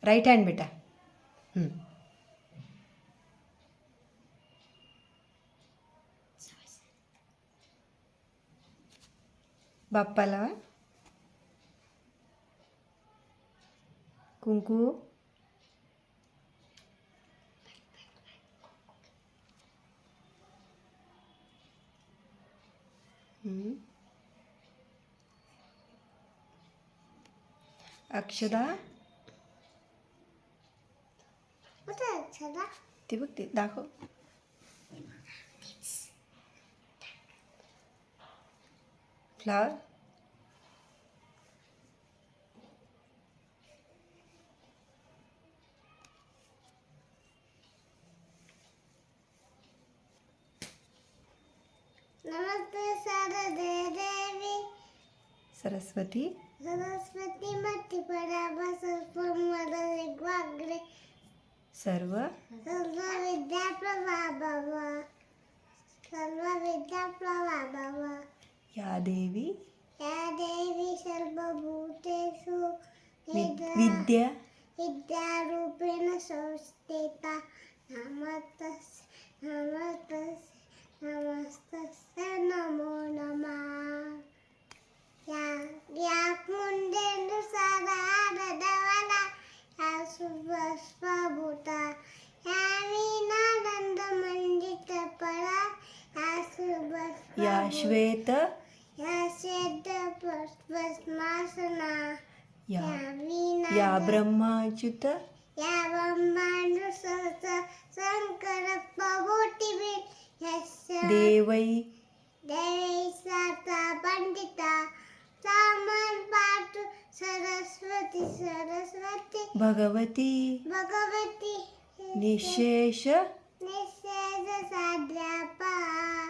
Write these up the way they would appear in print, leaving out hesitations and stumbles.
Right hand बेटा. बाप्पाला कुंकू. अक्षदा. ते बघ ते दाखव. फ्लावर. नमस्ते शारदे देवी. सरस्वती. सरस्वती मती पडा बसपमले वागरे. सर्व. सर्व विद्या प्रभाव. सर्व विद्या प्रभाव. या देवी. या देवी सर्वभूतेषु विद्या. विद्यारूपेण संस्थिता. नमस्तस्यै नमो नमः. या कुंडेंदु सारा देवाला या सुभस्वभूता. या वीणानंद मंडित परा या सुभस्व. या श्वेत. या श्वेत भस्मासना. या वीणा. या ब्रह्माच्युत. या ब्रह्मांड शंकर प्रभूती. देवै. देवीसाता पंडिता. सामन पाठ सरस्वती. सरस्वती भगवती. भगवती. निशेष. निशेष साध्यापा.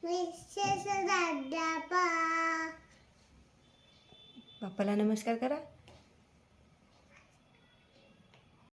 विशेष साध्यापा. बाप्पाला नमस्कार करा.